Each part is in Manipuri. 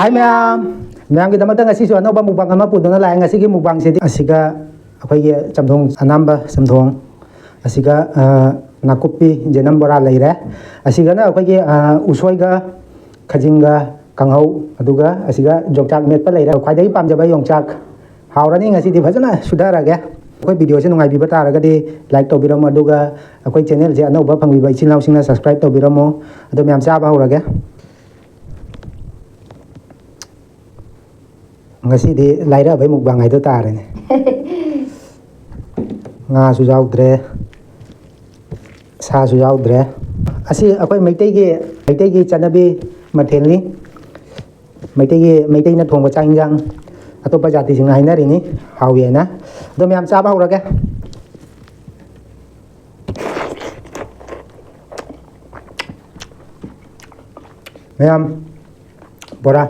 Hi ma'am cái đám tang ngasi ano ba mukbang ama pudona lai ngasi gi mukbang se asiga akhoi gi chamthong anamba chamthong asiga nakuppi jenam bora leire asiga na akhoi gi ushoi ga khajing ga kanghou aduga asiga yongchak metpa leire khwai dai pamjaba yongchak haurani ngasi di phajana sudara ga akhoi video se nungai biba taraga di like tobiramo aduga akhoi channel je anauba phangbiba ichinlaw singna subscribe tobiramo adu myam chaba haurage ngasi di laira bai mukbang ai to tare ne nga su yaudre sa su yaudre asi akoi maitai gi chanabi mathel ni maitai na thongba chang jang atopa jati sing haina ri ni hawi na do myam cha ba hurage myam bora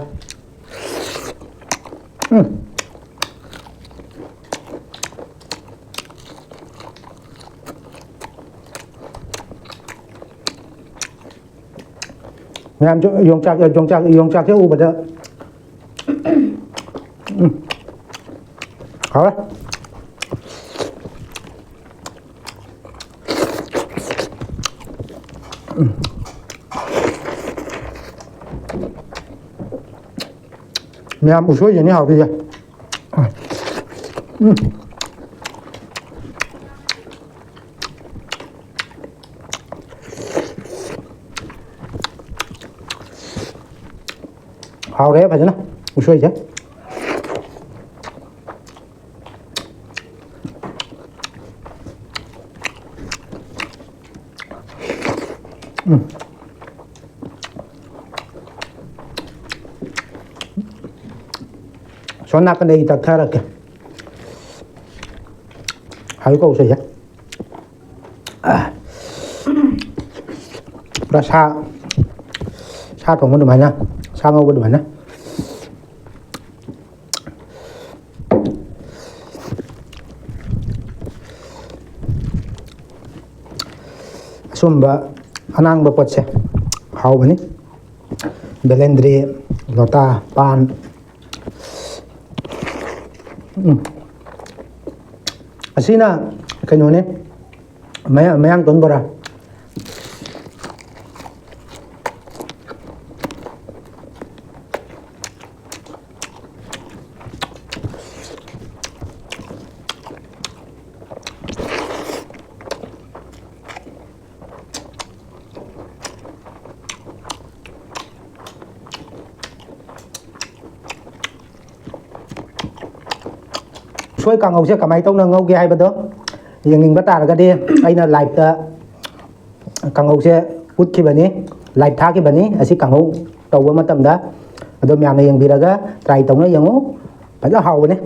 Mẹ yongchak cái u bật đó. Khó đấy. Mẹ một số gì này học đi vậy. Hào đấy phải chứ nào, ushoi chứ. Soalnya kan dari tak thara ke, hayu kau ushoi ya. Rasa thong có được mana, sa ngâu có được mana. Sumba anang ba potse hau bani belendri lota pan asina kaino ne mayangton bora suối kanghou sẽ kamai tông ngâu gai bật đó yang ingin bata raga dia aina live ta kanghou sẽ put ki bani live tha ki bani asi kanghou tawba matam da ado myam na yang biraga try tong na yango pada hau ne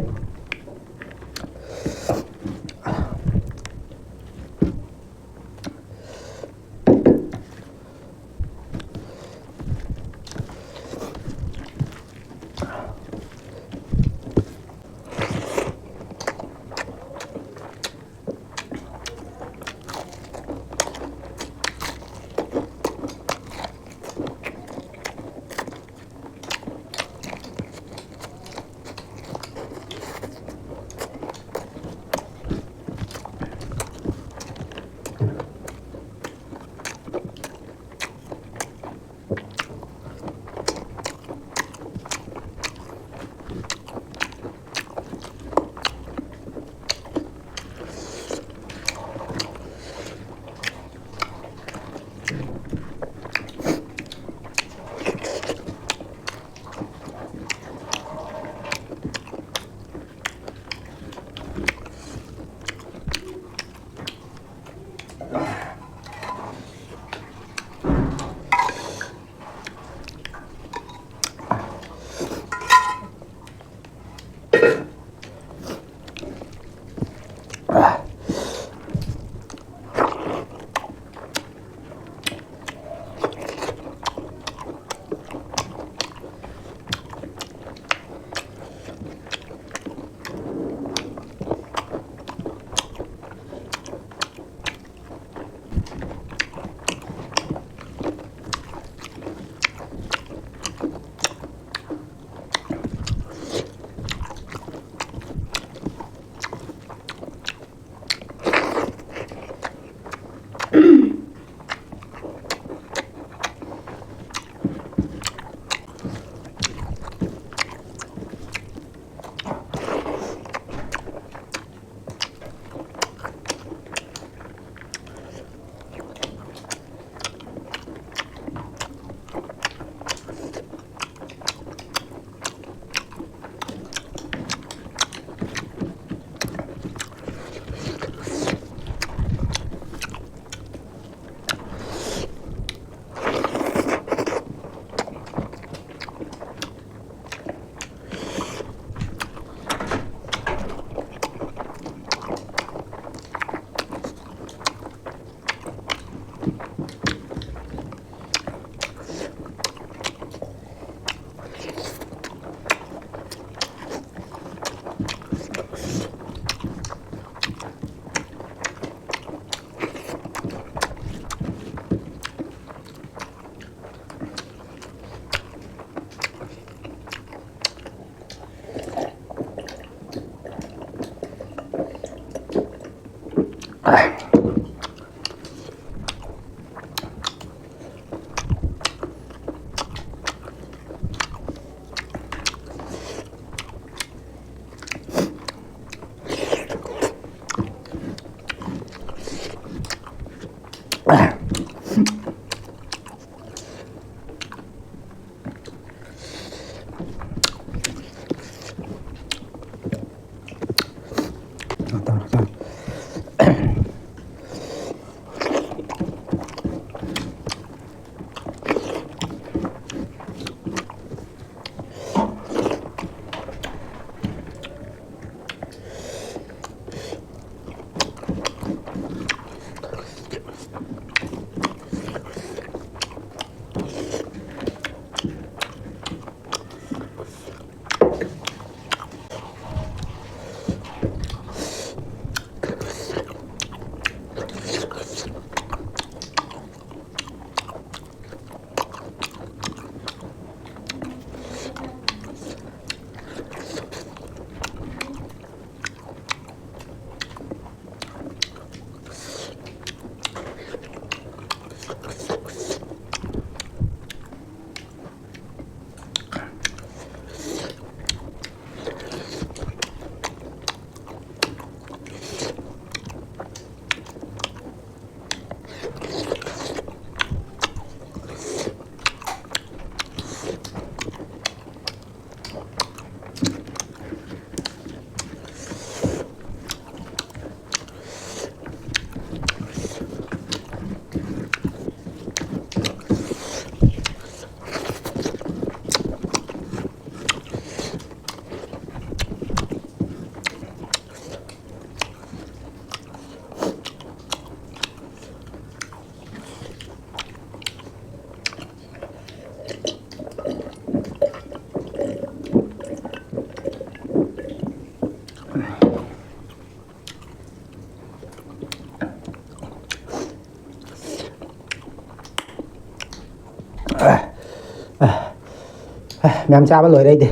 Mèm cha bắt lưỡi đây đi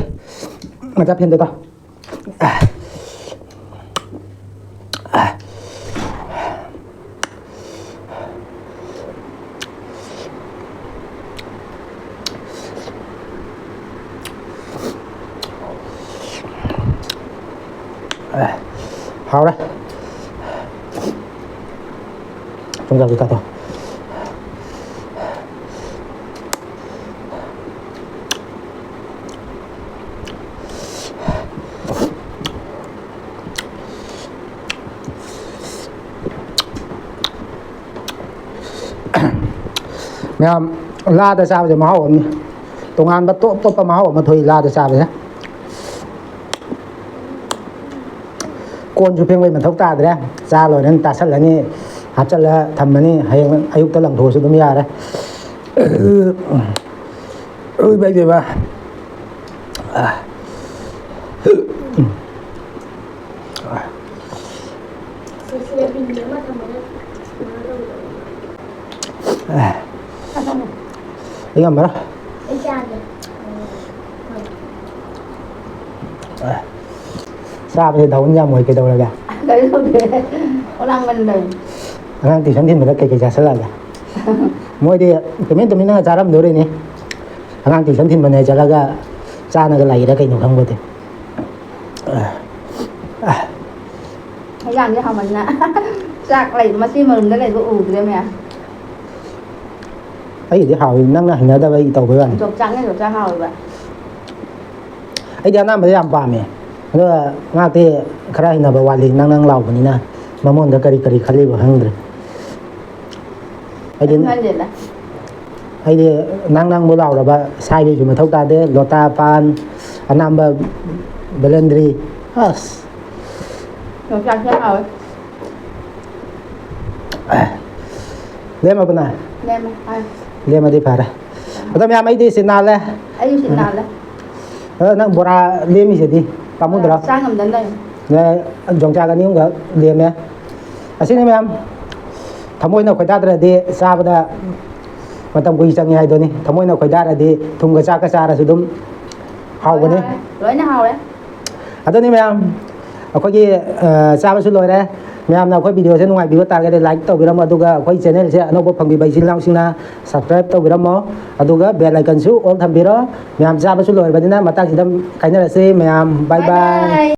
mà chấp thêm tôi to hao đấy chúng ta cứ cắt thôi mèm la tại sao thì máu ổn tùng ăn bắt tốt tốt máu ổn mà thôi la tại sao vậy con chụp phim với mình thấu ta đấy ra rồi nên ta sẽ là như hạt chân là thầm này hay ayuk ta lần thua sự đúng đấy ơi bây giờ mà ini gambar sao thì đầu nhau mười cái đầu là cái đầu kìa orang mình đừng anh thì sáng thiên mình đã kể sẽ là mỗi đi cái mấy tụi mình nó trả lắm rồi nè anh thì sáng thiên mình này trả là cha nó cái này đã kể nhiều không có thể thấy rằng cái hồng mình nè sạc lại mà xin mà đừng cái này cũng ủ thế mẹ ấy thì hỏi năng là hình như đây tàu với bạn chụp trắng hỏi vậy ấy dia nam bây giờ làm mẹ nó ngã thì khai nó bảo wali năng lau bên này mà muốn đã cari khali vào hàng rồi ấy thì năng mua lau rồi bà sai đi chúng mà thâu ta đấy lota pan anh nam bà blendri us chụp trắng hỏi lên mà bên này lên mà đi phải rồi mẹ mấy đi xin nào lên ấy xin nào lên năng bora lên mi đi kamu berapa? Sang ngầm đến đây. Nè, yongchak anh cũng liền nè. Xin em. Thamoi nào khởi đát ra đi, sa bada. Mà tầm quý sang ngay đó nè. Thamoi nào khởi đát ra đi, thùng cái sa ra sử dụng hậu cái nè. Rồi nó hậu đấy. Đó nè em. Có gì sa bada lôi đấy. Mẹ nào có video sẽ ngoài video ta cái like tao video mà tuga có channel sẽ nó có phần bị bay xin lao xin na subscribe tao video mà tuga bell icon su all tham video mẹ sa bada lôi bây giờ mà ta chỉ đâm cái này là mẹ bye bye.